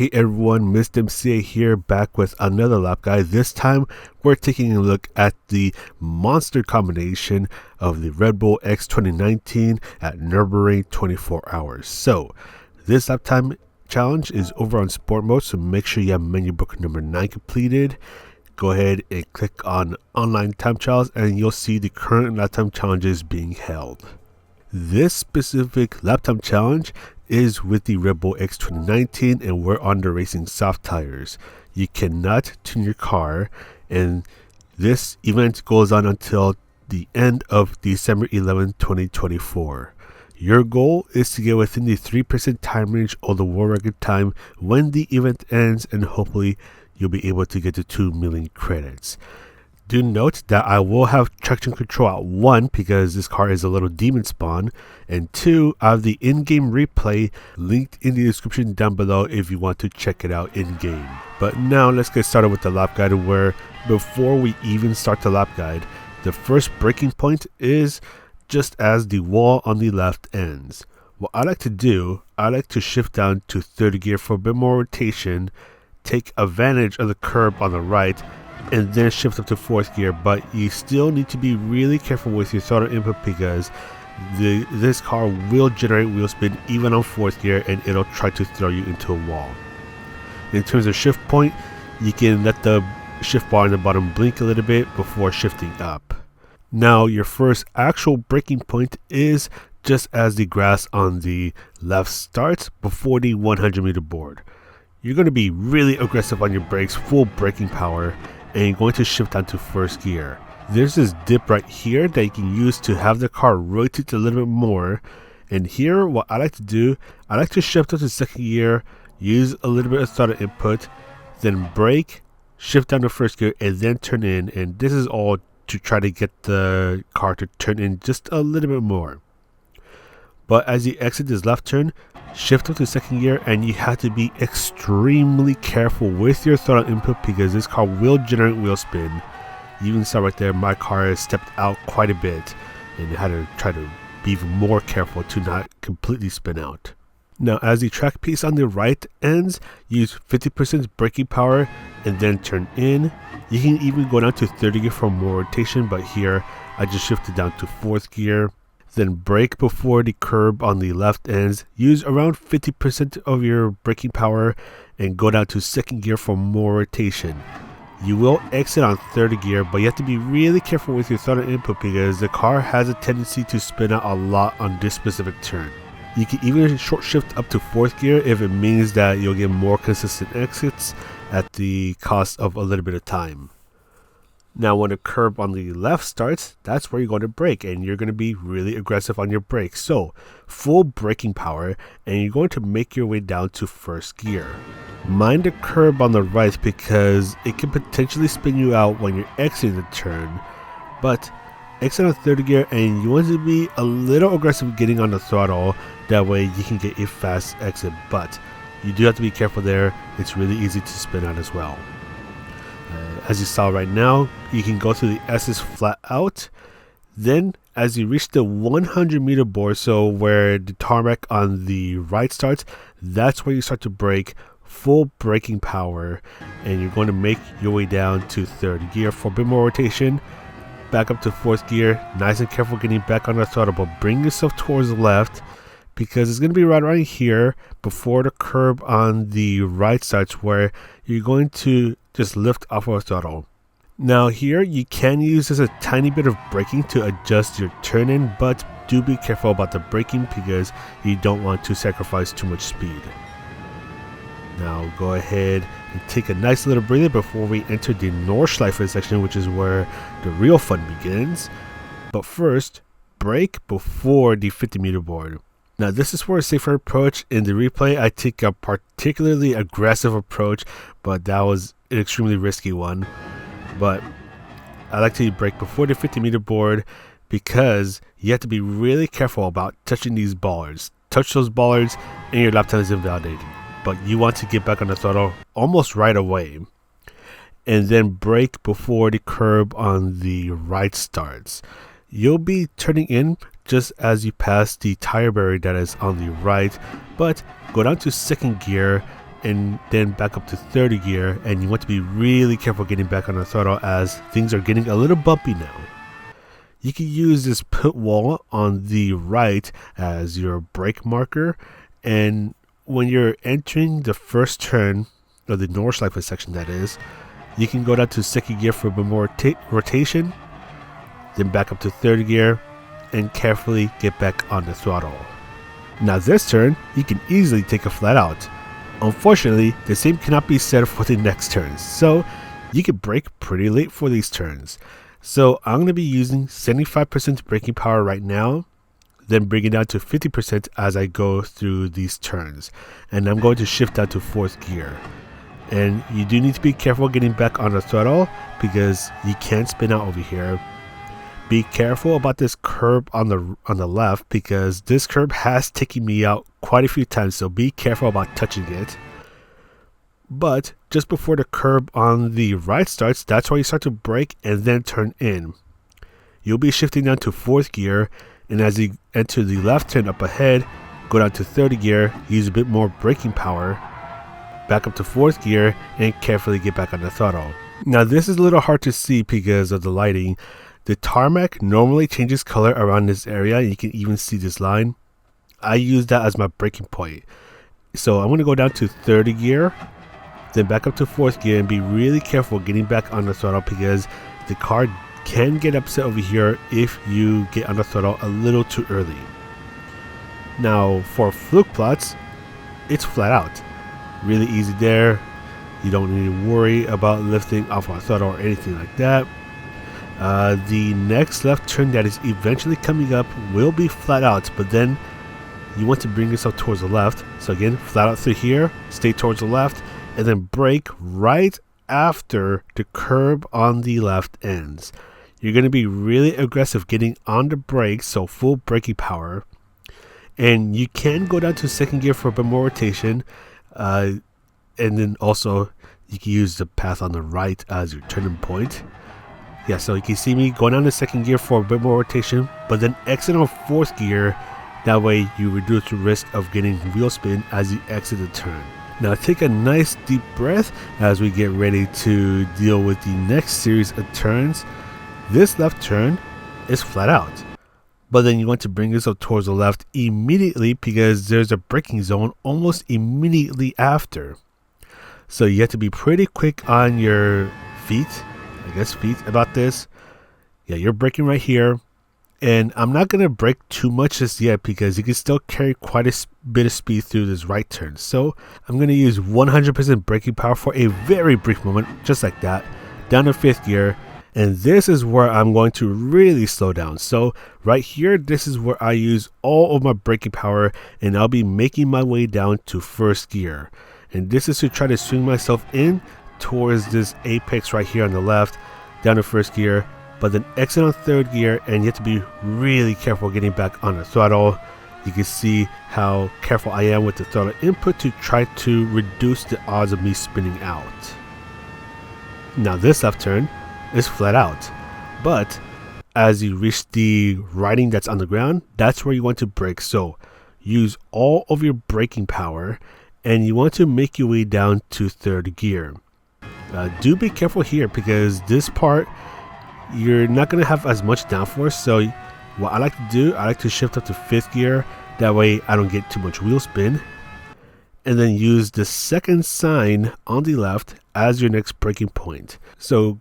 Hey everyone, Mr. MCA here, back with another lap guide. This time we're taking a look at the monster combination of the Red Bull X2019 at Nurburgring 24 hours. So this lap time challenge is over on sport mode, so make sure you have menu book number 9 completed. Go ahead and click on online time trials and you'll see the current lap time challenges being held. This specific lap time challenge is with the Red Bull X2019 and we're on the racing soft tires. You cannot tune your car, and this event goes on until the end of December 11, 2024. Your goal is to get within the 3% time range of the world record time when the event ends, and hopefully you'll be able to get to 2 million credits. Do note that I will have traction control at 1 because this car is a little demon spawn, and 2, I have the in-game replay linked in the description down below if you want to check it out in-game. But now let's get started with the lap guide, where before we even start the lap guide, the first braking point is just as the wall on the left ends. What I like to do, I like to shift down to 3rd gear for a bit more rotation, take advantage of the curb on the right, and then shift up to 4th gear. But you still need to be really careful with your throttle input because this car will generate wheel spin even on 4th gear, and it'll try to throw you into a wall. In terms of shift point, you can let the shift bar on the bottom blink a little bit before shifting up. Now your first actual braking point is just as the grass on the left starts before the 100-meter board. You're going to be really aggressive on your brakes, full braking power, and you're going to shift down to 1st gear. There's this dip right here that you can use to have the car rotate a little bit more. And here, what I like to do, I like to shift up to 2nd gear, use a little bit of throttle input, then brake, shift down to 1st gear, and then turn in. And this is all to try to get the car to turn in just a little bit more. But as you exit this left turn, shift up to 2nd gear, and you have to be extremely careful with your throttle input because this car will generate wheel spin. You can saw right there, my car has stepped out quite a bit, and I had to try to be even more careful to not completely spin out. Now as the track piece on the right ends, use 50% braking power and then turn in. You can even go down to 3rd gear for more rotation, but here I just shifted down to 4th gear. Then brake before the curb on the left ends, use around 50% of your braking power and go down to 2nd gear for more rotation. You will exit on 3rd gear, but you have to be really careful with your throttle input because the car has a tendency to spin out a lot on this specific turn. You can even short shift up to 4th gear if it means that you'll get more consistent exits at the cost of a little bit of time. Now when the curb on the left starts, that's where you're going to brake, and you're going to be really aggressive on your brakes. So full braking power, and you're going to make your way down to 1st gear. Mind the curb on the right because it can potentially spin you out when you're exiting the turn, but exit on 3rd gear, and you want to be a little aggressive getting on the throttle, that way you can get a fast exit, but you do have to be careful there. It's really easy to spin out as well. As you saw right now, you can go through the S's flat out. Then as you reach the 100-meter board, so where the tarmac on the right starts, that's where you start to brake, full braking power, and you're going to make your way down to 3rd gear for a bit more rotation. Back up to 4th gear, nice and careful getting back on the throttle, but bring yourself towards the left because it's going to be right around here before the curb on the right starts, where you're going to just lift off of the throttle. Now here you can use just a tiny bit of braking to adjust your turn in, but do be careful about the braking because you don't want to sacrifice too much speed. Now go ahead and take a nice little breather before we enter the Nordschleife section, which is where the real fun begins. But first, brake before the 50-meter board. Now this is for a safer approach. In the replay, I take a particularly aggressive approach, but that was an extremely risky one. But I like to brake before the 50-meter board because you have to be really careful about touching these bollards. Touch those bollards and your lap time is invalidated. But you want to get back on the throttle almost right away. And then brake before the curb on the right starts. You'll be turning in just as you pass the tire barrier that is on the right, but go down to 2nd gear and then back up to 30 gear, and you want to be really careful getting back on the throttle as things are getting a little bumpy now. You can use this pit wall on the right as your brake marker, and when you're entering the first turn of the Nordschleife section, that is, you can go down to second gear for a bit more rotation, then back up to third gear and carefully get back on the throttle. Now this turn, you can easily take a flat out. Unfortunately, the same cannot be said for the next turns, so you can brake pretty late for these turns. So I'm going to be using 75% braking power right now, then bring it down to 50% as I go through these turns. And I'm going to shift down to fourth gear. And you do need to be careful getting back on the throttle because you can spin out over here. Be careful about this curb on the left because this curb has taken me out quite a few times, so be careful about touching it. But just before the curb on the right starts, that's where you start to brake and then turn in. You'll be shifting down to fourth gear, and as you enter the left turn up ahead, go down to third gear, use a bit more braking power, back up to fourth gear, and carefully get back on the throttle. Now this is a little hard to see because of the lighting. The tarmac normally changes color around this area. You can even see this line. I use that as my braking point. So I'm going to go down to third gear, then back up to fourth gear, and be really careful getting back on the throttle because the car can get upset over here if you get on the throttle a little too early. Now for Flugplatz, it's flat out. Really easy there. You don't need to worry about lifting off our throttle or anything like that. The next left turn that is eventually coming up will be flat out, but then you want to bring yourself towards the left. So again, flat out through here, stay towards the left, and then brake right after the curb on the left ends. You're going to be really aggressive getting on the brakes, so full braking power. And you can go down to second gear for a bit more rotation, and then also you can use the path on the right as your turning point. Yeah, so you can see me going down to second gear for a bit more rotation, but then exit on fourth gear. That way you reduce the risk of getting wheel spin as you exit the turn. Now take a nice deep breath as we get ready to deal with the next series of turns. This left turn is flat out, but then you want to bring yourself towards the left immediately because there's a braking zone almost immediately after. So you have to be pretty quick on your feet about this. Yeah, you're braking right here. And I'm not going to brake too much just yet because you can still carry quite a bit of speed through this right turn. So I'm going to use 100% braking power for a very brief moment, just like that, down to fifth gear. And this is where I'm going to really slow down. So right here, this is where I use all of my braking power, and I'll be making my way down to first gear. And this is to try to swing myself in towards this apex right here on the left, down to first gear, but then exit on third gear, and you have to be really careful getting back on the throttle. You can see how careful I am with the throttle input to try to reduce the odds of me spinning out. Now this left turn is flat out, but as you reach the writing that's on the ground, that's where you want to brake. So use all of your braking power, and you want to make your way down to third gear. Do be careful here because this part you're not going to have as much downforce. So what I like to do, I like to shift up to fifth gear. That way I don't get too much wheel spin. And then use the second sign on the left as your next braking point. So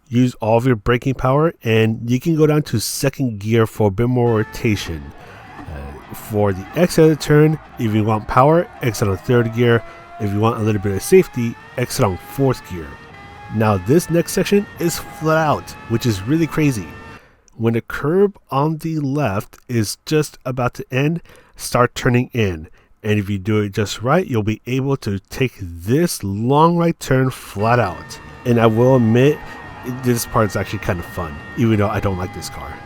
use all of your braking power, and you can go down to second gear for a bit more rotation. For the exit of the turn, if you want power, exit on third gear. If you want a little bit of safety, exit on fourth gear. Now this next section is flat out, which is really crazy. When the curb on the left is just about to end, start turning in. And if you do it just right, you'll be able to take this long right turn flat out. And I will admit, this part is actually kind of fun, even though I don't like this car.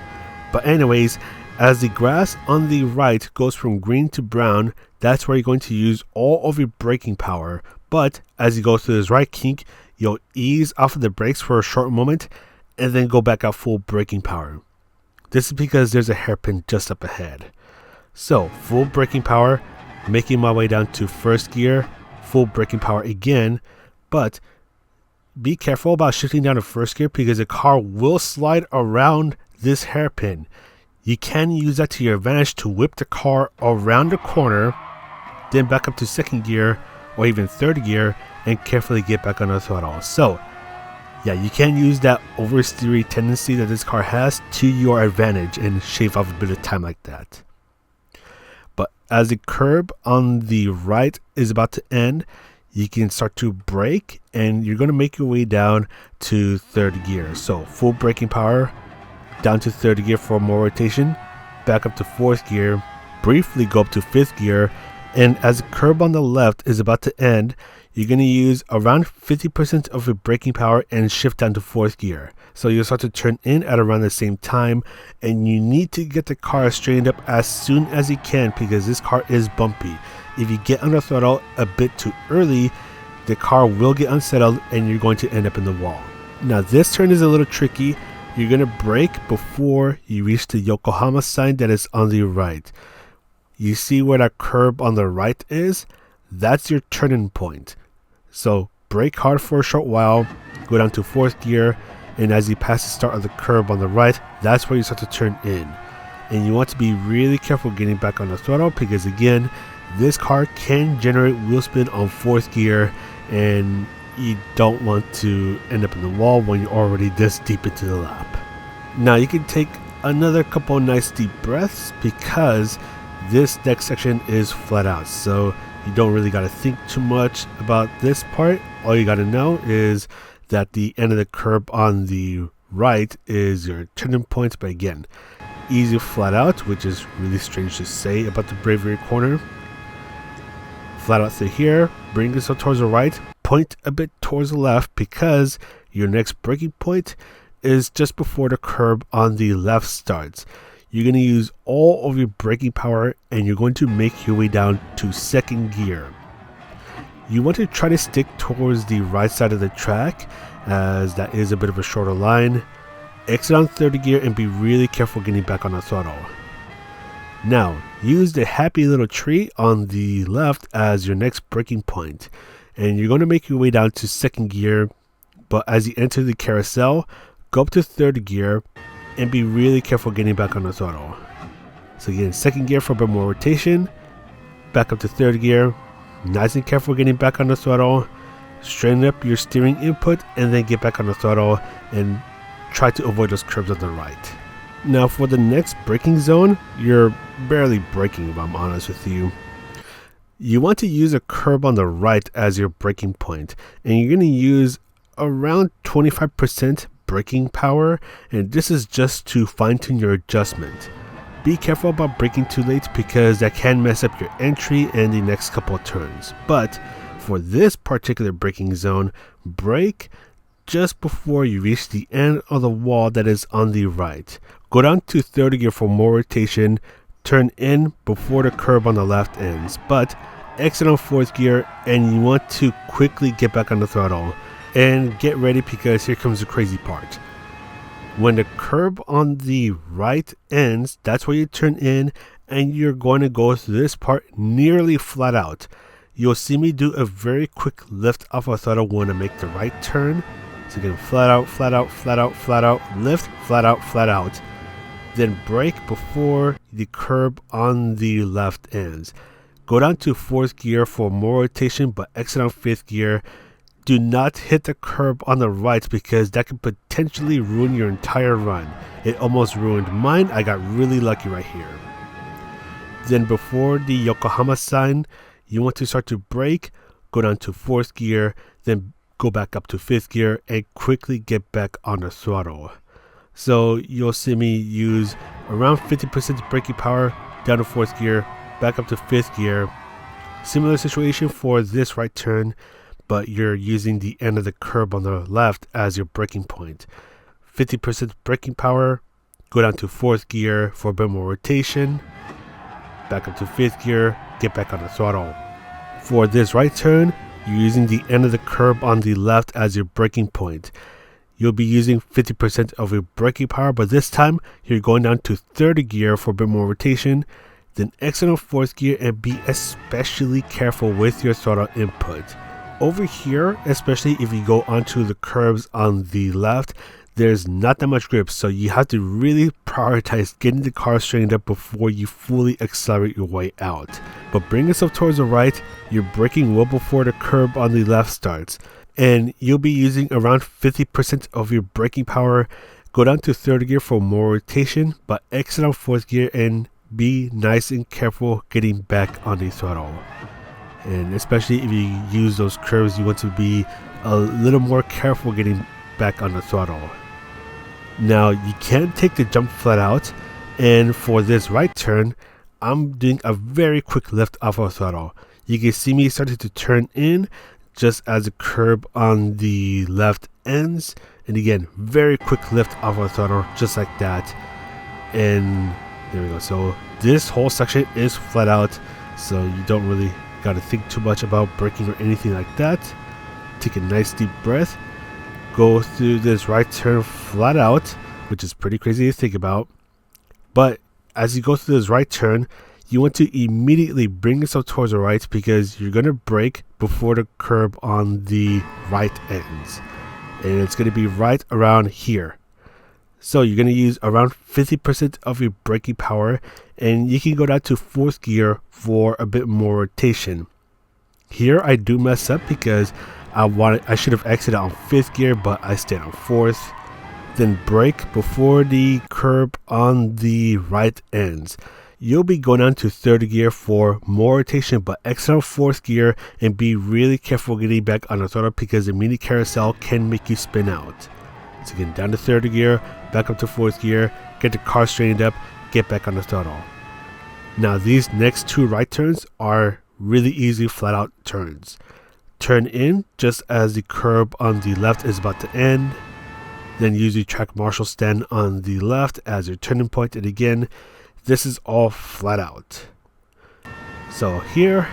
But anyways, as the grass on the right goes from green to brown, that's where you're going to use all of your braking power. But as you go through this right kink, you'll ease off of the brakes for a short moment and then go back out full braking power. This is because there's a hairpin just up ahead. So full braking power, making my way down to first gear, full braking power again, but be careful about shifting down to first gear because the car will slide around this hairpin. You can use that to your advantage to whip the car around the corner, then back up to second gear or even third gear and carefully get back on the throttle. So yeah, you can use that oversteery tendency that this car has to your advantage and shave off a bit of time like that. But as the curb on the right is about to end, you can start to brake and you're going to make your way down to third gear. So full braking power, down to third gear for more rotation, back up to fourth gear, briefly go up to fifth gear, and as the curb on the left is about to end, you're going to use around 50% of your braking power and shift down to fourth gear. So you'll start to turn in at around the same time, and you need to get the car straightened up as soon as you can because this car is bumpy. If you get on the throttle a bit too early, the car will get unsettled and you're going to end up in the wall. Now this turn is a little tricky. You're going to brake before you reach the Yokohama sign that is on the right. You see where that curb on the right is? That's your turning point. So brake hard for a short while, go down to fourth gear, and as you pass the start of the curb on the right, that's where you start to turn in. And you want to be really careful getting back on the throttle because again, this car can generate wheel spin on fourth gear and you don't want to end up in the wall when you're already this deep into the lap. Now you can take another couple nice deep breaths because this next section is flat out, so you don't really got to think too much about this part. All you got to know is that the end of the curb on the right is your turning point, but again, easy flat out, which is really strange to say about the bravery corner. Flat out through here, bring yourself towards the right, point a bit towards the left because your next braking point is just before the curb on the left starts. You're going to use all of your braking power and you're going to make your way down to second gear. You want to try to stick towards the right side of the track as that is a bit of a shorter line. Exit on third gear and be really careful getting back on the throttle. Now, use the happy little tree on the left as your next braking point. And you're going to make your way down to second gear, but as you enter the carousel, go up to third gear and be really careful getting back on the throttle. So again, second gear for a bit more rotation, back up to third gear, nice and careful getting back on the throttle, straighten up your steering input and then get back on the throttle and try to avoid those curves on the right. Now for the next braking zone, you're barely braking if I'm honest with you. You want to use a curb on the right as your braking point, and you're going to use around 25% braking power, and this is just to fine-tune your adjustment. Be careful about braking too late because that can mess up your entry and the next couple of turns. But for this particular braking zone, brake just before you reach the end of the wall that is on the right. Go down to third gear for more rotation, turn in before the curb on the left ends, but exit on fourth gear and you want to quickly get back on the throttle. And get ready because here comes the crazy part. When the curb on the right ends, that's where you turn in and you're going to go through this part nearly flat out. You'll see me do a very quick lift off of throttle when I make the right turn. So again, flat out, flat out, flat out, flat out, lift, flat out, flat out. Then brake before the curb on the left ends. Go down to fourth gear for more rotation, but exit on fifth gear. Do not hit the curb on the right because that could potentially ruin your entire run. It almost ruined mine. I got really lucky right here. Then before the Yokohama sign, you want to start to brake, go down to fourth gear, then go back up to fifth gear and quickly get back on the throttle. So you'll see me use around 50% braking power down to fourth gear, back up to fifth gear. Similar situation for this right turn, but you're using the end of the curb on the left as your braking point. 50% braking power, go down to fourth gear for a bit more rotation, back up to fifth gear, get back on the throttle. For this right turn, you're using the end of the curb on the left as your braking point. You'll be using 50% of your braking power, but this time you're going down to third gear for a bit more rotation, then exit on fourth gear and be especially careful with your throttle input. Over here, especially if you go onto the curbs on the left, there's not that much grip, so you have to really prioritize getting the car straightened up before you fully accelerate your way out. But bring yourself towards the right, you're braking well before the curb on the left starts, and you'll be using around 50% of your braking power. Go down to third gear for more rotation, but exit on fourth gear and be nice and careful getting back on the throttle. And especially if you use those curves, you want to be a little more careful getting back on the throttle. Now you can't take the jump flat out, and for this right turn I'm doing a very quick lift off of throttle. You can see me starting to turn in just as the curb on the left ends, and again very quick lift off of throttle just like that, and there we go. So this whole section is flat out, so you don't really got to think too much about braking or anything like that. Take a nice deep breath, go through this right turn flat out, which is pretty crazy to think about. But as you go through this right turn, you want to immediately bring yourself towards the right, because you're going to brake before the curb on the right ends, and it's going to be right around here. So you're going to use around 50% of your braking power, and you can go down to fourth gear for a bit more rotation. Here I do mess up because I should have exited on fifth gear, but I stayed on fourth. Then brake before the curb on the right ends. You'll be going down to third gear for more rotation, but exit on fourth gear and be really careful getting back on the throttle, because the mini carousel can make you spin out. So again, down to third gear, back up to fourth gear, get the car straightened up, get back on the throttle. Now these next two right turns are really easy flat out turns. Turn in just as the curb on the left is about to end, then use the track marshal stand on the left as your turning point, and again this is all flat out. So here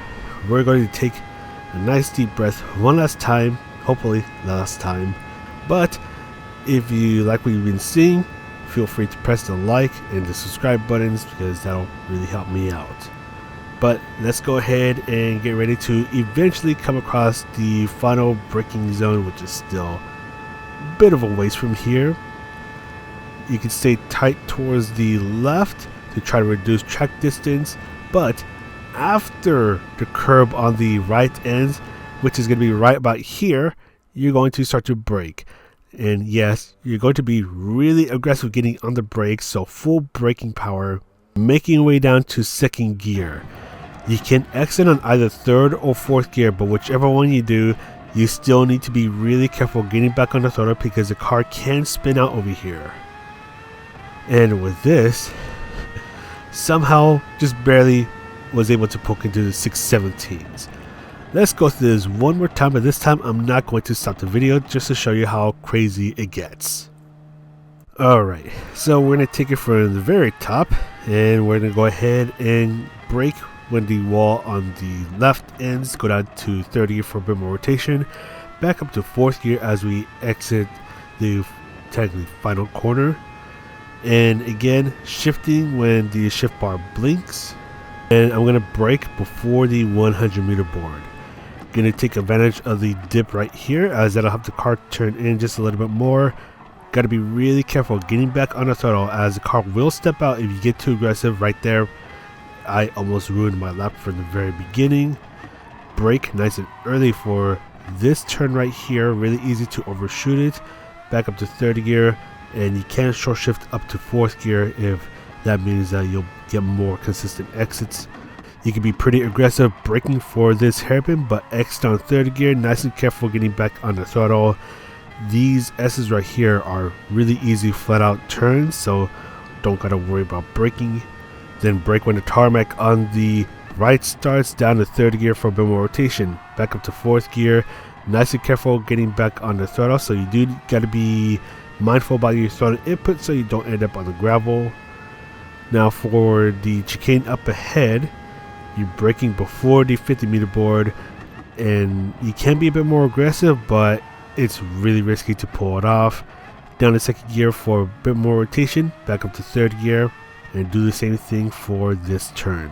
we're going to take a nice deep breath one last time, hopefully last time. But if you like what you've been seeing, feel free to press the like and the subscribe buttons, because that'll really help me out. But let's go ahead and get ready to eventually come across the final braking zone, which is still a bit of a ways from here. You can stay tight towards the left to try to reduce track distance, but after the curb on the right ends, which is going to be right about here, you're going to start to brake. And yes, you're going to be really aggressive getting on the brakes, so full braking power, making your way down to second gear. You can exit on either third or fourth gear, but whichever one you do, you still need to be really careful getting back on the throttle, because the car can spin out over here. And with this, somehow just barely was able to poke into the 617s. Let's go through this one more time, but this time I'm not going to stop the video, just to show you how crazy it gets. Alright, so we're going to take it from the very top, and we're going to go ahead and brake when the wall on the left ends. Go down to third gear for a bit more rotation, back up to fourth gear as we exit the technically final corner, and again shifting when the shift bar blinks, and I'm going to brake before the 100 meter board. Going to take advantage of the dip right here, as that'll help the car turn in just a little bit more. Got to be really careful getting back on the throttle, as the car will step out if you get too aggressive. Right there I almost ruined my lap from the very beginning. Brake nice and early for this turn right here, really easy to overshoot it. Back up to third gear, and you can short shift up to fourth gear if that means that you'll get more consistent exits. You can be pretty aggressive braking for this hairpin, but exit on third gear, nice and careful getting back on the throttle. These S's right here are really easy flat out turns, so don't gotta worry about braking. Then brake when the tarmac on the right starts, down to third gear for a bit more rotation. Back up to fourth gear, nice and careful getting back on the throttle, so you do gotta be mindful about your throttle input so you don't end up on the gravel. Now for the chicane up ahead, you're braking before the 50 meter board, and you can be a bit more aggressive, but it's really risky to pull it off. Down to second gear for a bit more rotation, back up to third gear, and do the same thing for this turn.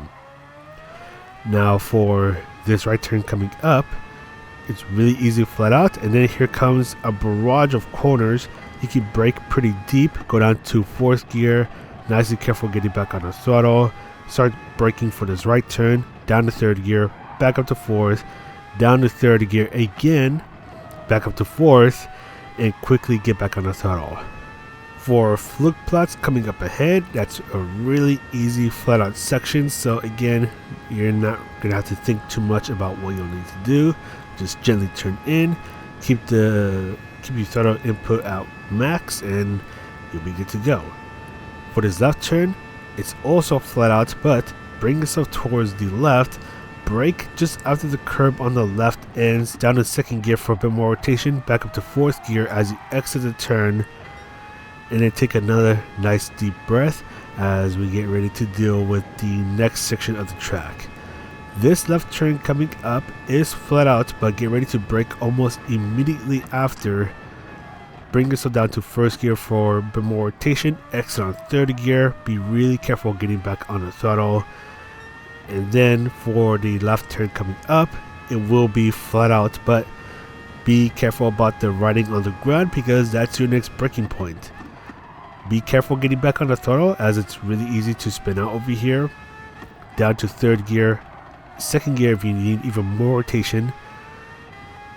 Now for this right turn coming up, it's really easy flat out, and then here comes a barrage of corners. You can brake pretty deep, go down to 4th gear, nice and careful getting back on the throttle, start braking for this right turn, down to 3rd gear, back up to 4th, down to 3rd gear again, back up to 4th, and quickly get back on the throttle. For Flugplatz coming up ahead, that's a really easy flat out section, so again, you're not going to have to think too much about what you'll need to do. Just gently turn in, keep your throttle input out max, and you'll be good to go. For this left turn, it's also flat out, but bring yourself towards the left, brake just after the curb on the left ends, down to 2nd gear for a bit more rotation, back up to 4th gear as you exit the turn, and then take another nice deep breath as we get ready to deal with the next section of the track. This left turn coming up is flat out, but get ready to brake almost immediately after. Bring yourself down to 1st gear for a bit more rotation, exit on 3rd gear, be really careful getting back on the throttle. And then for the left turn coming up, it will be flat out, but be careful about the riding on the ground because that's your next braking point. Be careful getting back on the throttle as it's really easy to spin out over here. Down to 3rd gear, 2nd gear if you need even more rotation.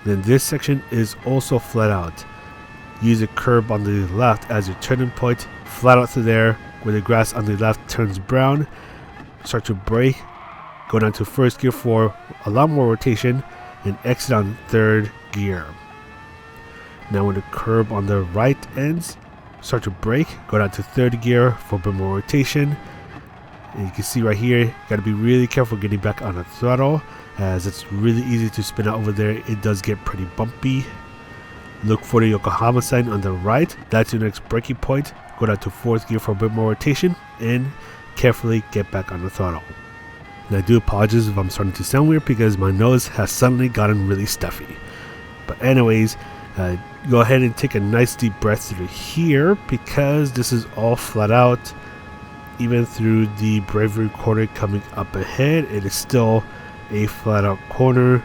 Then this section is also flat out. Use a curb on the left as your turning point, flat out through there where the grass on the left turns brown. Start to brake, go down to 1st gear for a lot more rotation, and exit on 3rd gear. Now when the curb on the right ends, start to brake, go down to 3rd gear for a bit more rotation. And you can see right here, you got to be really careful getting back on the throttle as it's really easy to spin out over there. It does get pretty bumpy. Look for the Yokohama sign on the right. That's your next braking point. Go down to 4th gear for a bit more rotation and carefully get back on the throttle. And I do apologize if I'm starting to sound weird because my nose has suddenly gotten really stuffy. But anyways, go ahead and take a nice deep breath through here because this is all flat out. Even through the bravery corner coming up ahead, it is still a flat out corner,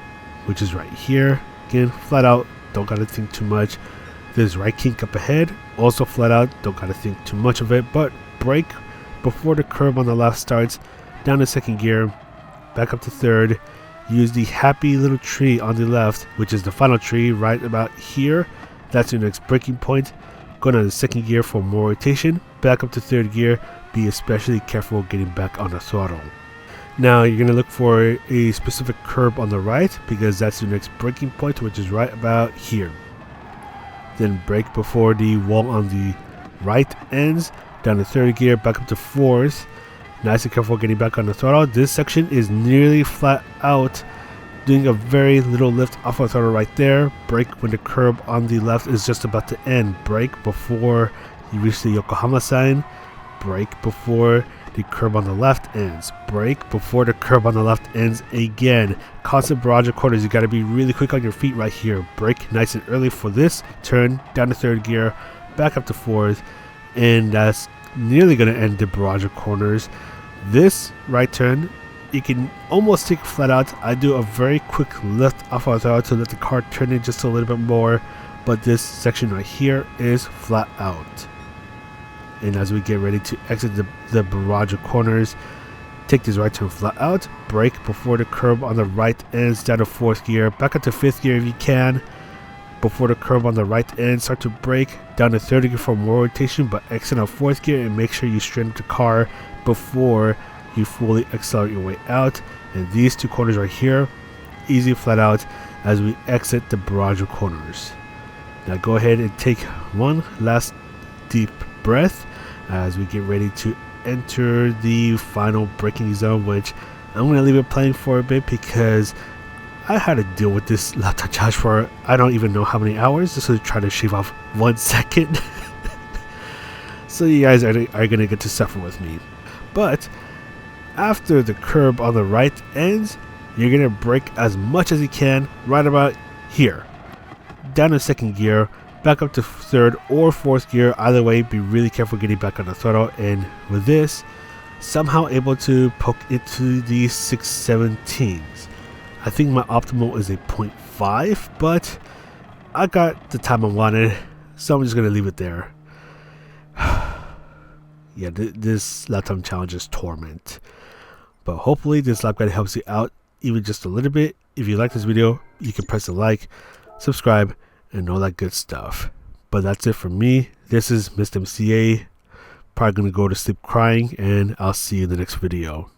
which is right here. Again, flat out, don't gotta think too much. There's right kink up ahead, also flat out, don't gotta think too much of it, but brake before the curb on the left starts, down to 2nd gear, back up to 3rd. Use the happy little tree on the left, which is the final tree right about here. That's your next braking point. Go down to 2nd gear for more rotation, back up to 3rd gear. Be especially careful getting back on the throttle. Now you're going to look for a specific curb on the right because that's your next braking point, which is right about here. Then brake before the wall on the right ends, down to 3rd gear, back up to 4th. Nice and careful getting back on the throttle. This section is nearly flat out, doing a very little lift off of the throttle right there. Brake when the curb on the left is just about to end. Brake before you reach the Yokohama sign. Brake before the curb on the left ends. Brake before the curb on the left ends again. Constant barrage of corners. You got to be really quick on your feet right here. Brake nice and early for this turn, down to 3rd gear, back up to 4th, and that's nearly going to end the barrage of corners. This right turn, you can almost take flat out. I do a very quick lift off of the throttle to let the car turn in just a little bit more, but this section right here is flat out. And as we get ready to exit the barrage of corners, take this right turn flat out, brake before the curb on the right ends, down to 4th gear, back up to 5th gear if you can. Before the curb on the right end, start to brake, down to 3rd gear for more rotation, but exit on 4th gear and make sure you straighten up the car before you fully accelerate your way out. And these two corners right here, easy flat out as we exit the barrage of corners. Now go ahead and take one last deep breath as we get ready to enter the final braking zone, which I'm going to leave it playing for a bit because I had to deal with this laptop charge for I don't even know how many hours just to try to shave off 1 second. So you guys are going to get to suffer with me. But after the curb on the right ends, you're going to brake as much as you can right about here. Down to 2nd gear, back up to 3rd or 4th gear. Either way, be really careful getting back on the throttle. And with this, somehow able to poke into the 617s. I think my optimal is a 0.5, but I got the time I wanted, so I'm just gonna leave it there. Yeah, this lap time challenge is torment, but hopefully this lap guide helps you out even just a little bit. If you like this video, you can press a like, subscribe, and all that good stuff. But that's it from me. This is Mr. MCA. Probably gonna go to sleep crying, and I'll see you in the next video.